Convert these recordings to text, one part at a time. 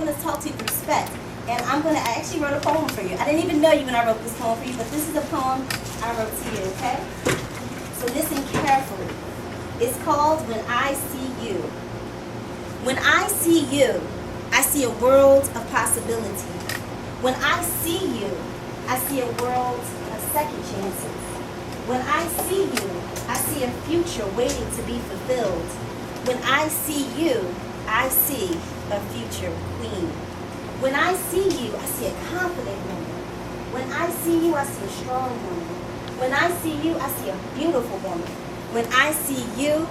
going to talk to you with respect. And I actually wrote a poem for you. I didn't even know you when I wrote this poem for you, but this is a poem I wrote to you, okay? So listen carefully. It's called When I See You. When I see you, I see a world of possibility. When I see you, I see a world of second chances. When I see you, I see a future waiting to be fulfilled. When I see you, I see a future queen. When I see you, I see a confident woman. When I see you, I see a strong woman. When I see you, I see a beautiful woman. When I see you,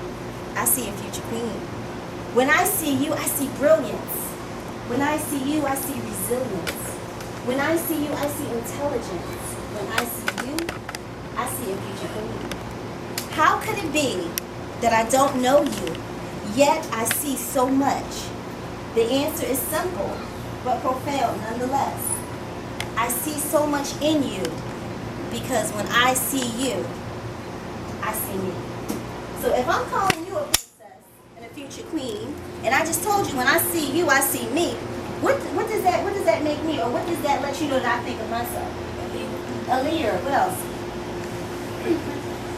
I see a future queen. When I see you, I see brilliance. When I see you, I see resilience. When I see you, I see intelligence. When I see you, I see a future queen. How could it be that I don't know you, yet I see so much? The answer is simple, but profound nonetheless. I see so much in you because when I see you, I see me. So if I'm calling you a princess and a future queen, and I just told you when I see you, I see me, what does that make me, or what does that let you know that I think of myself? A leader. What else?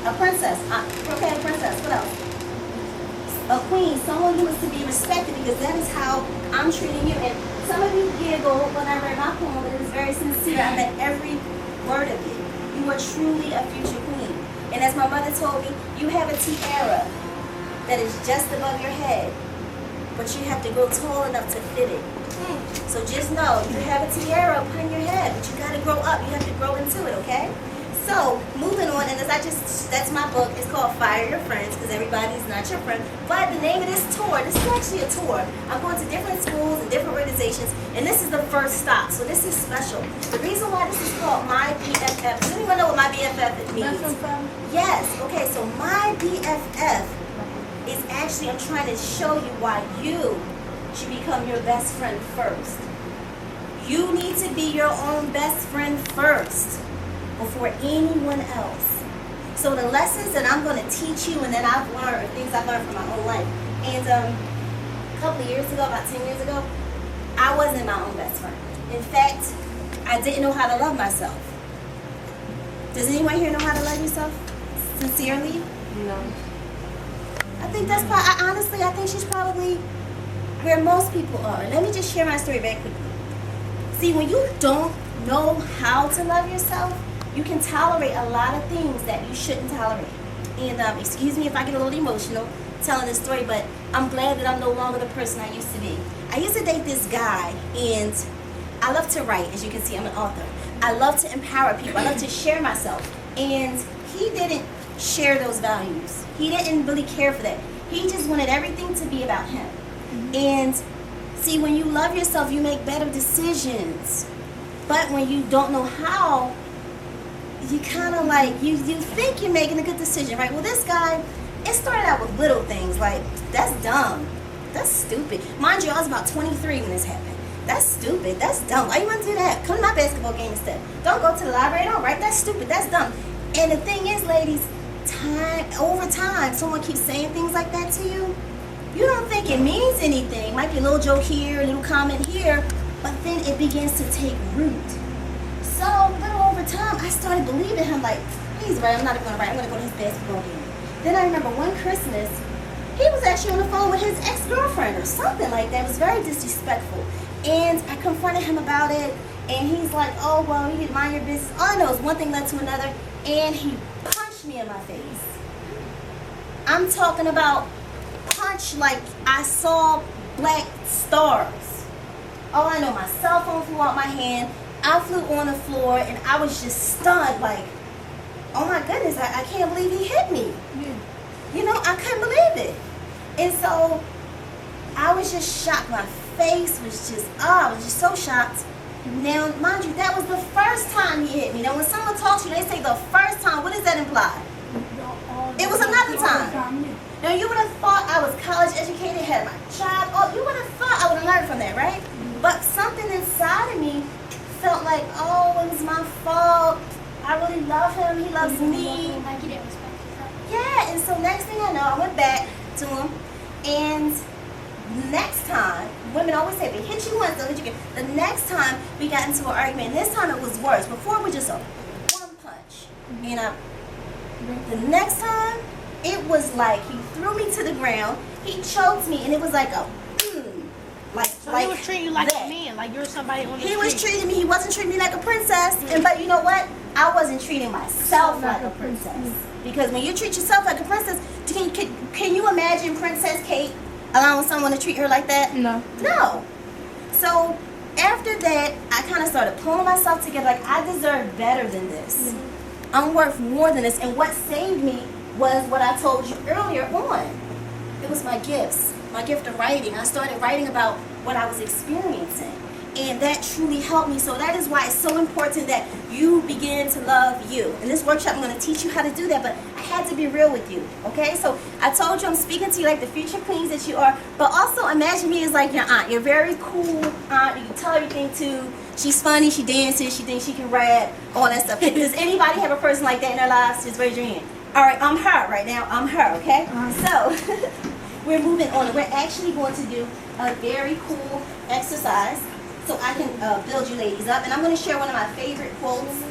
A princess. Okay, a princess. What else? A queen, someone who is to be respected, because that is how I'm treating you. And some of you giggled when I read my poem, but it was very sincere. I meant every word of it. You are truly a future queen. And as my mother told me, you have a tiara that is just above your head, but you have to grow tall enough to fit it. So just know, you have a tiara upon your head, but you got to grow up. You have to grow into it, okay? So, moving on, and that's my book. It's called Fire Your Friends, because everybody's not your friend. But the name of this tour, this is actually a tour. I'm going to different schools and different organizations, and this is the first stop, so this is special. The reason why this is called My BFF, does anyone know what My BFF means? Yes, okay, so My BFF is actually, I'm trying to show you why you should become your best friend first. You need to be your own best friend first before anyone else. So the lessons that I'm going to teach you and that I've learned are things I've learned from my own life. And a couple of years ago, about 10 years ago, I wasn't my own best friend. In fact, I didn't know how to love myself. Does anyone here know how to love yourself? Sincerely? No. I think that's probably, honestly, I think she's probably where most people are. Let me just share my story very quickly. See, when you don't know how to love yourself, you can tolerate a lot of things that you shouldn't tolerate. And excuse me if I get a little emotional telling this story, but I'm glad that I'm no longer the person I used to be. I used to date this guy, and I love to write. As you can see, I'm an author. I love to empower people. I love to share myself. And he didn't share those values. He didn't really care for that. He just wanted everything to be about him. And see, when you love yourself, you make better decisions. But when you don't know how, you kind of like, you think you're making a good decision, right? Well, this guy, it started out with little things like, that's dumb. That's stupid. Mind you, I was about 23 when this happened. That's stupid. That's dumb. Why you want to do that? Come to my basketball game instead. Don't go to the library. Don't write. That's stupid. That's dumb. And the thing is, ladies, over time, someone keeps saying things like that to you. You don't think it means anything. Might be a little joke here, a little comment here, but then it begins to take root. So, little over time, I started believing him like, he's right, I'm not going to write, I'm going to go to his basketball game. Then I remember one Christmas, he was actually on the phone with his ex-girlfriend or something like that. It was very disrespectful. And I confronted him about it, and he's like, oh, well, you need to mind your business. All I know is one thing led to another, and he punched me in my face. I'm talking about punch like I saw black stars. All I know, my cell phone flew out my hand, I flew on the floor, and I was just stunned like, oh my goodness, I can't believe he hit me. Yeah. You know, I couldn't believe it. And so I was just shocked. My face was just, I was just so shocked. Now, mind you, that was the first time he hit me. Now, when someone talks to you, they say the first time, what does that imply? It was another time. Now, you would have thought I was college educated, had my job. Oh, you would have thought I would have learned from that, right? But something inside of me felt like, oh, it was my fault. I really love him. He loves me. Yeah, and so next thing I know, I went back to him. And next time, women always say, they hit you once, they'll hit you again. The next time we got into an argument, and this time it was worse. Before it was just a one punch. And the next time, it was like he threw me to the ground, he choked me, and it was like a so he was treating you like a man, like you're somebody on the street. He was treating me, he wasn't treating me like a princess. But you know what? I wasn't treating myself like a princess. Because when you treat yourself like a princess, can you imagine Princess Kate allowing someone to treat her like that? No. No. So after that, I kind of started pulling myself together. Like, I deserve better than this. I'm worth more than this. And what saved me was what I told you earlier on. It was my gifts, my gift of writing. I started writing about what I was experiencing. And that truly helped me. So that is why it's so important that you begin to love you. In this workshop, I'm going to teach you how to do that. But I had to be real with you. Okay? So I told you I'm speaking to you like the future queens that you are. But also imagine me as like your aunt. You're very cool aunt. You can tell everything to. She's funny. She dances. She thinks she can rap. All that stuff. Does anybody have a person like that in their lives? Just raise your hand. All right. I'm her right now. I'm her. Okay? So we're moving on. We're actually going to do a very cool exercise so I can build you ladies up. And I'm going to share one of my favorite quotes